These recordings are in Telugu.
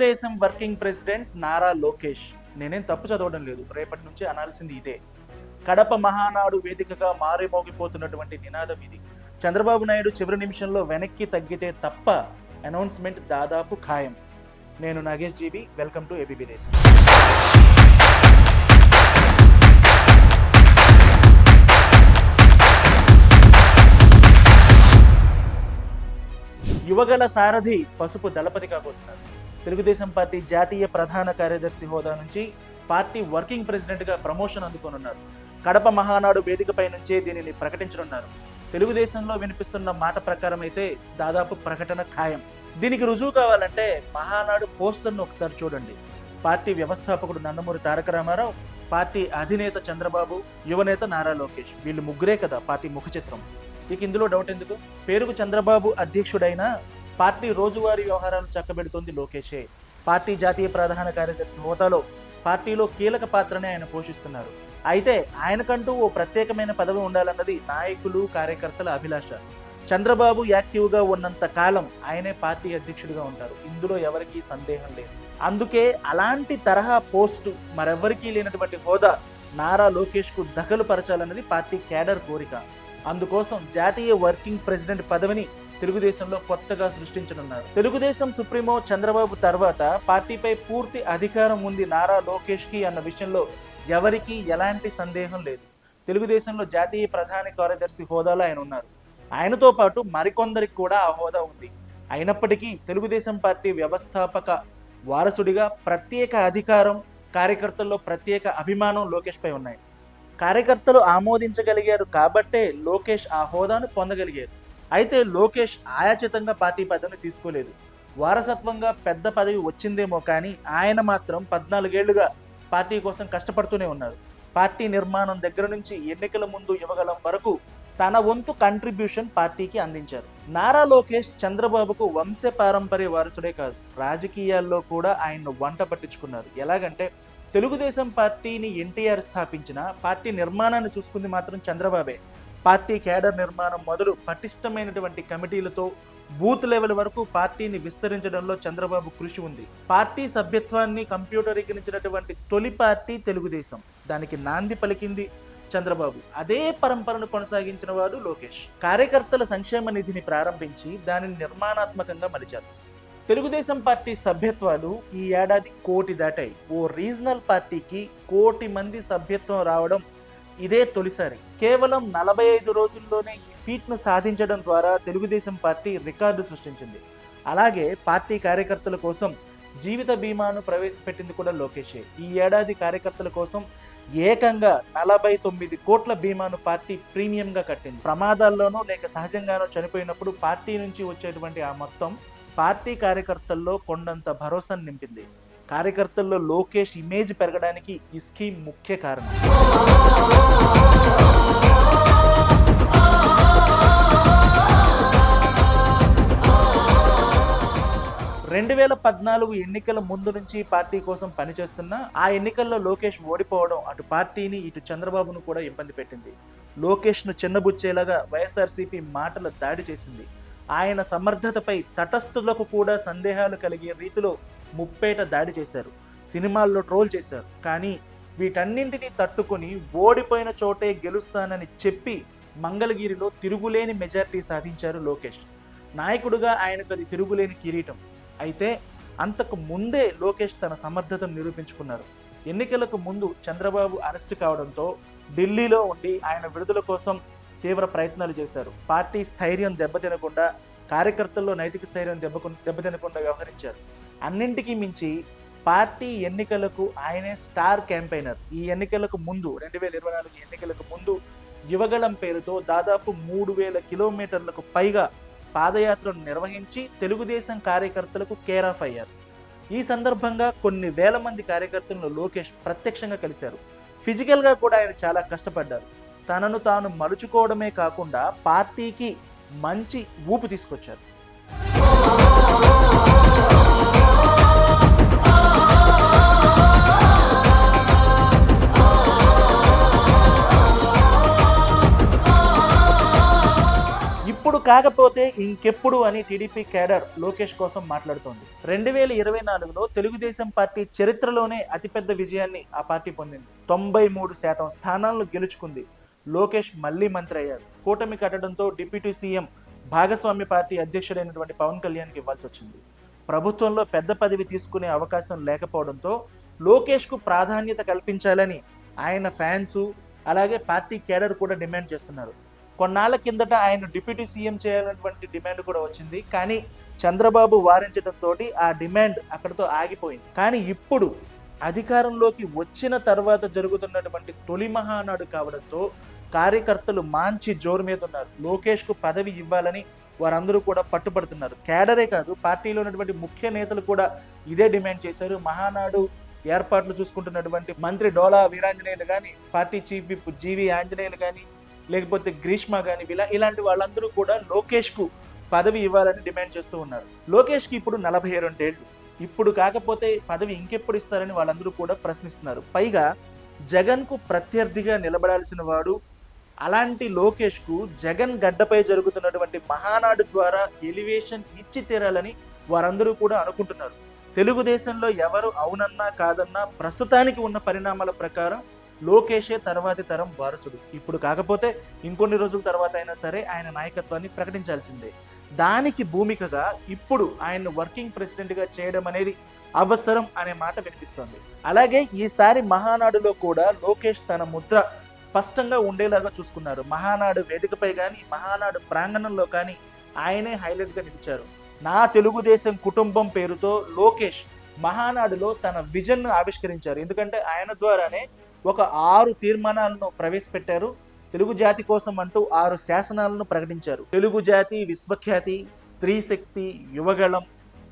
Telugu Desam working president Nara Lokesh. నేనేం తప్పు చదవడం లేదు, రేపటి నుంచి అనాల్సింది ఇదే. కడప మహానాడు వేదికగా మారిమోగిపోతున్నటువంటి నినాదం ఇది. చంద్రబాబు నాయుడు చివరి నిమిషంలో వెనక్కి తగ్గితే తప్ప అనౌన్స్మెంట్ దాదాపు ఖాయం. నేను నాగేష్ జీవి, వెల్కమ్ టు ఏబీపీ దేశం. యువగల సారథి పసుపు దళపతి కాబోతున్నారు. తెలుగుదేశం పార్టీ జాతీయ ప్రధాన కార్యదర్శి హోదా నుంచి పార్టీ వర్కింగ్ ప్రెసిడెంట్గా ప్రమోషన్ అందుకోనున్నారు. కడప మహానాడు వేదికపై నుంచే దీనిని ప్రకటించనున్నారు. తెలుగుదేశంలో వినిపిస్తున్న మాట ప్రకారం అయితే దాదాపు ప్రకటన ఖాయం. దీనికి రుజువు కావాలంటే మహానాడు పోస్టర్ను ఒకసారి చూడండి. పార్టీ వ్యవస్థాపకుడు నందమూరి తారక రామారావు, పార్టీ అధినేత చంద్రబాబు, యువనేత నారా లోకేష్, వీళ్ళు ముగ్గురే కదా పార్టీ ముఖ చిత్రం. ఇక ఇందులో డౌట్ ఎందుకు? పేరుకు చంద్రబాబు అధ్యక్షుడైనా పార్టీ రోజువారీ వ్యవహారాలు చక్కబెడుతోంది లోకేషే. పార్టీ జాతీయ ప్రధాన కార్యదర్శి హోదాలో పార్టీలో కీలక పాత్రనే ఆయన పోషిస్తున్నారు. అయితే ఆయనకంటూ ఓ ప్రత్యేకమైన పదవి ఉండాలన్నది నాయకులు, కార్యకర్తల అభిలాష. చంద్రబాబు యాక్టివ్గా ఉన్నంత కాలం ఆయనే పార్టీ అధ్యక్షుడిగా ఉంటారు, ఇందులో ఎవరికీ సందేహం లేదు. అందుకే అలాంటి తరహా పోస్టు మరెవ్వరికీ లేనటువంటి హోదా నారా లోకేష్కు దఖలు పరచాలన్నది పార్టీ క్యాడర్ కోరిక. అందుకోసం జాతీయ వర్కింగ్ ప్రెసిడెంట్ పదవిని తెలుగుదేశంలో కొత్తగా సృష్టించనున్నారు. తెలుగుదేశం సుప్రీమో చంద్రబాబు తర్వాత పార్టీపై పూర్తి అధికారం ఉంది నారా లోకేష్ కి అన్న విషయంలో ఎవరికీ ఎలాంటి సందేహం లేదు. తెలుగుదేశంలో జాతీయ ప్రధాన కార్యదర్శి హోదాలో ఆయన ఉన్నారు. ఆయనతో పాటు మరికొందరికి కూడా ఆ హోదా ఉంది. అయినప్పటికీ తెలుగుదేశం పార్టీ వ్యవస్థాపక వారసుడిగా ప్రత్యేక అధికారం, కార్యకర్తల్లో ప్రత్యేక అభిమానం లోకేష్ పై ఉన్నాయి. కార్యకర్తలు ఆమోదించగలిగారు కాబట్టే లోకేష్ ఆ హోదాను పొందగలిగారు. అయితే లోకేష్ ఆయాచితంగా పార్టీ పదవిని తీసుకోలేదు. వారసత్వంగా పెద్ద పదవి వచ్చిందేమో కానీ ఆయన మాత్రం 14 ఏళ్లుగా పార్టీ కోసం కష్టపడుతూనే ఉన్నారు. పార్టీ నిర్మాణం దగ్గర నుంచి ఎన్నికల ముందు యువగలం వరకు తన వంతు కంట్రిబ్యూషన్ పార్టీకి అందించారు. నారా లోకేష్ చంద్రబాబుకు వంశ పారంపర్య వారసుడే కాదు, రాజకీయాల్లో కూడా ఆయన్ను వంట పట్టించుకున్నారు. ఎలాగంటే తెలుగుదేశం పార్టీని ఎన్టీఆర్ స్థాపించిన, పార్టీ నిర్మాణాన్ని చూసుకుంది మాత్రం చంద్రబాబే. పార్టీ కేడర్ నిర్మాణం మొదలు పటిష్టమైనటువంటి కమిటీలతో బూత్ లెవెల్ వరకు పార్టీని విస్తరించడంలో చంద్రబాబు కృషి ఉంది. పార్టీ సభ్యత్వాన్ని కంప్యూటరీకరించినటువంటి తొలి పార్టీ తెలుగుదేశం, దానికి నాంది పలికింది చంద్రబాబు. అదే పరంపరను కొనసాగించిన వాడు లోకేష్. కార్యకర్తల సంక్షేమ నిధిని ప్రారంభించి దానిని నిర్మాణాత్మకంగా మలిచారు. తెలుగుదేశం పార్టీ సభ్యత్వాలు ఈ ఏడాది 1 కోటి దాటాయి. ఓ రీజనల్ పార్టీకి 1 కోటి మంది సభ్యత్వం రావడం ఇదే తొలిసారి. కేవలం 45 రోజుల్లోనే ఈ ఫీట్ను సాధించడం ద్వారా తెలుగుదేశం పార్టీ రికార్డు సృష్టించింది. అలాగే పార్టీ కార్యకర్తల కోసం జీవిత బీమాను ప్రవేశపెట్టింది కూడా లోకేషే. ఈ ఏడాది కార్యకర్తల కోసం ఏకంగా 49 కోట్ల బీమాను పార్టీ ప్రీమియంగా కట్టింది. ప్రమాదాల్లోనో లేక సహజంగానో చనిపోయినప్పుడు పార్టీ నుంచి వచ్చేటువంటి ఆ మొత్తం పార్టీ కార్యకర్తల్లో కొండంత భరోసాను నింపింది. కార్యకర్తల్లో లోకేష్ ఇమేజ్ పెరగడానికి ఈ స్కీమ్ ముఖ్య కారణం. 2014 ఎన్నికల ముందు నుంచి పార్టీ కోసం పనిచేస్తున్నా ఆ ఎన్నికల్లో లోకేష్ ఓడిపోవడం అటు పార్టీని ఇటు చంద్రబాబును కూడా ఇబ్బంది పెట్టింది. లోకేష్ను చిన్నబుచ్చేలాగా వైఎస్ఆర్సీపీ మాటల దాడి చేసింది. ఆయన సమర్థతపై తటస్థులకు కూడా సందేహాలు కలిగే రీతిలో ముప్పేట దాడి చేశారు. సినిమాల్లో ట్రోల్ చేశారు. కానీ వీటన్నింటినీ తట్టుకొని ఓడిపోయిన చోటే గెలుస్తానని చెప్పి మంగళగిరిలో తిరుగులేని మెజారిటీ సాధించారు లోకేష్. నాయకుడుగా ఆయనకు అది తిరుగులేని కిరీటం. అయితే అంతకు ముందే లోకేష్ తన సమర్థతను నిరూపించుకున్నారు. ఎన్నికలకు ముందు చంద్రబాబు అరెస్ట్ కావడంతో ఢిల్లీలో ఉండి ఆయన విడుదల కోసం తీవ్ర ప్రయత్నాలు చేశారు. పార్టీ స్థైర్యం దెబ్బతినకుండా, కార్యకర్తల్లో నైతిక స్థైర్యం దెబ్బతినకుండా వ్యవహరించారు. అన్నింటికీ మించి పార్టీ ఎన్నికలకు ఆయనే స్టార్ క్యాంపెయినర్. ఈ ఎన్నికలకు ముందు 2024 ఎన్నికలకు ముందు యువగళం పేరుతో దాదాపు 3000 కిలోమీటర్లకు పైగా పాదయాత్రను నిర్వహించి తెలుగుదేశం కార్యకర్తలకు కేర్ ఆఫ్ అయ్యారు. ఈ సందర్భంగా కొన్ని వేల మంది కార్యకర్తలను లోకేష్ ప్రత్యక్షంగా కలిశారు. ఫిజికల్గా కూడా ఆయన చాలా కష్టపడ్డారు. తనను తాను మలుచుకోవడమే కాకుండా పార్టీకి మంచి ఊపు తీసుకొచ్చారు. ఇప్పుడు కాకపోతే ఇంకెప్పుడు అని టీడీపీ కేడర్ లోకేష్ కోసం మాట్లాడుతోంది. 2024లో తెలుగుదేశం పార్టీ చరిత్రలోనే అతిపెద్ద విజయాన్ని ఆ పార్టీ పొందింది. 93% స్థానాలను గెలుచుకుంది. లోకేష్ మళ్లీ మంత్రి అయ్యారు. కూటమి కట్టడంతో డిప్యూటీ సీఎం భాగస్వామ్య పార్టీ అధ్యక్షుడైనటువంటి పవన్ కళ్యాణ్కి ఇవ్వాల్సి వచ్చింది. ప్రభుత్వంలో పెద్ద పదవి తీసుకునే అవకాశం లేకపోవడంతో లోకేష్కు ప్రాధాన్యత కల్పించాలని ఆయన ఫ్యాన్స్ అలాగే పార్టీ కేడర్ కూడా డిమాండ్ చేస్తున్నారు. కొన్నాళ్ల కిందట ఆయన డిప్యూటీ సీఎం చేయాలన్నటువంటి డిమాండ్ కూడా వచ్చింది. కానీ చంద్రబాబు వారించడంతో ఆ డిమాండ్ అక్కడితో ఆగిపోయింది. కానీ ఇప్పుడు అధికారంలోకి వచ్చిన తర్వాత జరుగుతున్నటువంటి తొలి మహానాడు కావడంతో కార్యకర్తలు మంచి జోరు మీద ఉన్నారు. లోకేష్కు పదవి ఇవ్వాలని వారందరూ కూడా పట్టుబడుతున్నారు. కేడరే కాదు, పార్టీలో ఉన్నటువంటి ముఖ్య నేతలు కూడా ఇదే డిమాండ్ చేశారు. మహానాడు ఏర్పాట్లు చూసుకుంటున్నటువంటి మంత్రి డోలా వీరాంజనేయులు కానీ, పార్టీ చీఫ్ విప్ జీవి ఆంజనేయులు కానీ, లేకపోతే గ్రీష్మ కానీ ఇలాంటి వాళ్ళందరూ కూడా లోకేష్కు పదవి ఇవ్వాలని డిమాండ్ చేస్తూ ఉన్నారు. లోకేష్కి ఇప్పుడు 42 ఏళ్ళు. ఇప్పుడు కాకపోతే పదవి ఇంకెప్పుడు ఇస్తారని వాళ్ళందరూ కూడా ప్రశ్నిస్తున్నారు. పైగా జగన్కు ప్రత్యర్థిగా నిలబడాల్సిన వాడు. అలాంటి లోకేష్కు జగన్ గడ్డపై జరుగుతున్నటువంటి మహానాడు ద్వారా ఎలివేషన్ ఇచ్చి తీరాలని వారందరూ కూడా అనుకుంటున్నారు. తెలుగుదేశంలో ఎవరు అవునన్నా కాదన్నా ప్రస్తుతానికి ఉన్న పరిణామాల ప్రకారం లోకేషే తర్వాతి తరం వారసుడు. ఇప్పుడు కాకపోతే ఇంకొన్ని రోజుల తర్వాత అయినా సరే ఆయన నాయకత్వాన్ని ప్రకటించాల్సిందే. దానికి భూమికగా ఇప్పుడు ఆయన వర్కింగ్ ప్రెసిడెంట్గా చేయడం అనేది అవసరం అనే మాట వినిపిస్తోంది. అలాగే ఈసారి మహానాడులో కూడా లోకేష్ తన ముద్ర స్పష్టంగా ఉండేలాగా చూసుకున్నారు. మహానాడు వేదికపై కానీ, మహానాడు ప్రాంగణంలో కానీ ఆయనే హైలైట్గా నిలిచారు. నా తెలుగుదేశం కుటుంబం పేరుతో లోకేష్ మహానాడులో తన విజన్ను ఆవిష్కరించారు. ఎందుకంటే ఆయన ద్వారానే ఒక 6 తీర్మానాలను ప్రవేశపెట్టారు. తెలుగు జాతి కోసం అంటూ 6 శాసనాలను ప్రకటించారు. తెలుగు జాతి విశ్వఖ్యాతి, స్త్రీ శక్తి, యువగళం,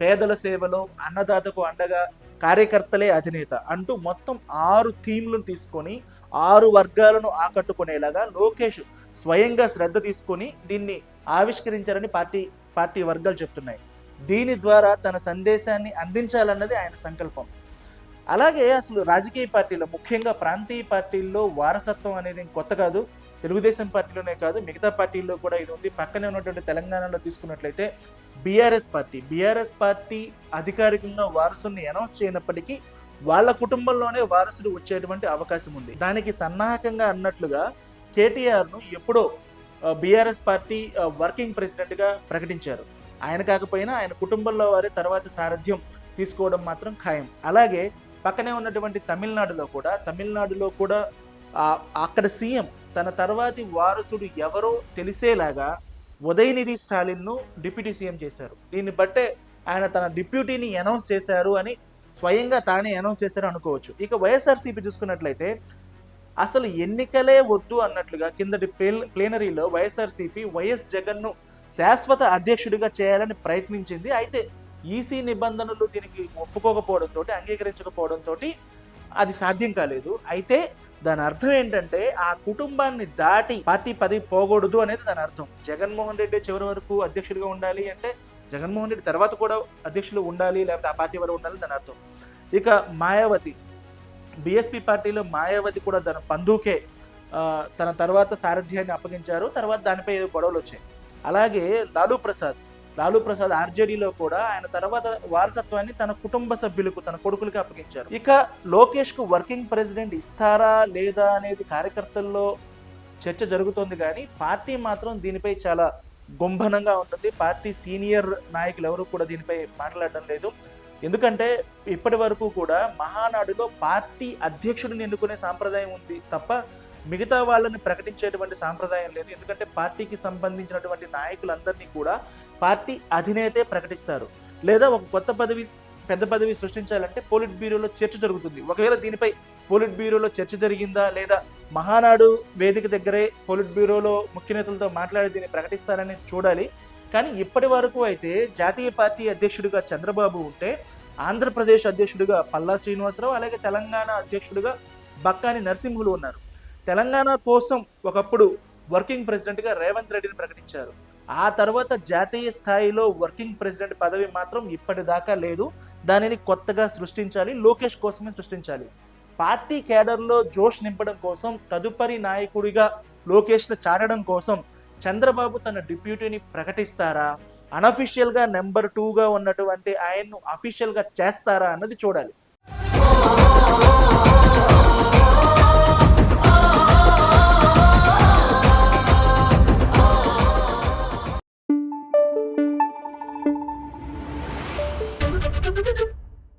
పేదల సేవలో, అన్నదాతకు అండగా, కార్యకర్తలే అధినేత అంటూ మొత్తం 6 థీమ్లను తీసుకొని 6 వర్గాలను ఆకట్టుకునేలాగా లోకేష్ స్వయంగా శ్రద్ధ తీసుకొని దీన్ని ఆవిష్కరించారని పార్టీ వర్గాలు చెప్తున్నాయి. దీని ద్వారా తన సందేశాన్ని అందించాలన్నది ఆయన సంకల్పం. అలాగే అసలు రాజకీయ పార్టీలో, ముఖ్యంగా ప్రాంతీయ పార్టీల్లో వారసత్వం అనేది కొత్త కాదు. తెలుగుదేశం పార్టీలోనే కాదు, మిగతా పార్టీల్లో కూడా ఇది ఉంది. పక్కనే ఉన్నటువంటి తెలంగాణలో తీసుకున్నట్లయితే బీఆర్ఎస్ పార్టీ అధికారికంగా వారసుని అనౌన్స్ చేయనప్పటికీ వాళ్ళ కుటుంబంలోనే వారసుడు వచ్చేటువంటి అవకాశం ఉంది. దానికి సన్నాహకంగా అన్నట్లుగా కేటీఆర్ను ఎప్పుడో బీఆర్ఎస్ పార్టీ వర్కింగ్ ప్రెసిడెంట్గా ప్రకటించారు. ఆయన కాకపోయినా ఆయన కుటుంబంలో వారి తర్వాత సారథ్యం తీసుకోవడం మాత్రం ఖాయం. అలాగే పక్కనే ఉన్నటువంటి తమిళనాడులో కూడా అక్కడ సీఎం తన తర్వాతి వారసుడు ఎవరో తెలిసేలాగా ఉదయనిధి స్టాలిన్ను డిప్యూటీ సీఎం చేశారు. దీన్ని బట్టే ఆయన తన డిప్యూటీని అనౌన్స్ చేశారు అని స్వయంగా తానే అనౌన్స్ చేశారు అనుకోవచ్చు. ఇక వైఎస్ఆర్సీపీ చూసుకున్నట్లయితే అసలు ఎన్నికలే వద్దు అన్నట్లుగా కిందటి ప్లేనరీలో వైఎస్ఆర్సీపీ వైఎస్ జగన్ను శాశ్వత అధ్యక్షుడిగా చేయాలని ప్రయత్నించింది. అయితే ఈసీ నిబంధనలు దీనికి ఒప్పుకోకపోవడంతో, అంగీకరించకపోవడంతో అది సాధ్యం కాలేదు. అయితే దాని అర్థం ఏంటంటే ఆ కుటుంబాన్ని దాటి పార్టీ పదవి పోకూడదు అనేది దాని అర్థం. జగన్మోహన్ రెడ్డి చివరి వరకు అధ్యక్షుడిగా ఉండాలి అంటే జగన్మోహన్ రెడ్డి తర్వాత కూడా అధ్యక్షులు ఉండాలి, లేకపోతే ఆ పార్టీ వరకు ఉండాలి దాని అర్థం. ఇక మాయావతి, బీఎస్పీ పార్టీలో మాయావతి కూడా తన పందుకే తన తర్వాత సారథ్యాన్ని అప్పగించారు. తర్వాత దానిపై గొడవలు వచ్చాయి. అలాగే లాలూ ప్రసాద్ ఆర్జేడీలో కూడా ఆయన తర్వాత వారసత్వాన్ని తన కుటుంబ సభ్యులకు, తన కొడుకులకు అప్పగించారు. ఇక లోకేష్ కు వర్కింగ్ ప్రెసిడెంట్ ఇస్తారా లేదా అనేది కార్యకర్తల్లో చర్చ జరుగుతోంది. కానీ పార్టీ మాత్రం దీనిపై చాలా గుంభనంగా ఉంటుంది. పార్టీ సీనియర్ నాయకులు ఎవరు కూడా దీనిపై మాట్లాడడం లేదు. ఎందుకంటే ఇప్పటి వరకు కూడా మహానాడులో పార్టీ అధ్యక్షుడిని ఎన్నుకునే సాంప్రదాయం ఉంది తప్ప మిగతా వాళ్ళని ప్రకటించేటువంటి సాంప్రదాయం లేదు. ఎందుకంటే పార్టీకి సంబంధించినటువంటి నాయకులందరినీ కూడా పార్టీ అధినేతే ప్రకటిస్తారు. లేదా ఒక పెద్ద పదవి సృష్టించాలంటే పోలిట్ బ్యూరోలో చర్చ జరుగుతుంది. ఒకవేళ దీనిపై పోలిట్ బ్యూరోలో చర్చ జరిగిందా లేదా మహానాడు వేదిక దగ్గరే పోలిట్ బ్యూరోలో ముఖ్య నేతలతో మాట్లాడి దీన్ని ప్రకటిస్తారని చూడాలి. కానీ ఇప్పటి వరకు అయితే జాతీయ పార్టీ అధ్యక్షుడిగా చంద్రబాబు ఉంటే, ఆంధ్రప్రదేశ్ అధ్యక్షుడిగా పల్లా శ్రీనివాసరావు, అలాగే తెలంగాణ అధ్యక్షుడిగా బక్కాని నరసింహులు ఉన్నారు. తెలంగాణ కోసం ఒకప్పుడు వర్కింగ్ ప్రెసిడెంట్గా రేవంత్ రెడ్డిని ప్రకటించారు. ఆ తర్వాత జాతీయ స్థాయిలో వర్కింగ్ ప్రెసిడెంట్ పదవి మాత్రం ఇప్పటిదాకా లేదు. దానిని కొత్తగా సృష్టించాలి, లోకేష్ కోసమే సృష్టించాలి. పార్టీ కేడర్లో జోష్ నింపడం కోసం, తదుపరి నాయకుడిగా లోకేష్ను చాటడం కోసం చంద్రబాబు తన డిప్యూటీని ప్రకటిస్తారా, అనఫిషియల్గా నెంబర్ 2గా ఉన్నటువంటి ఆయన్ను అఫీషియల్గా చేస్తారా అన్నది చూడాలి.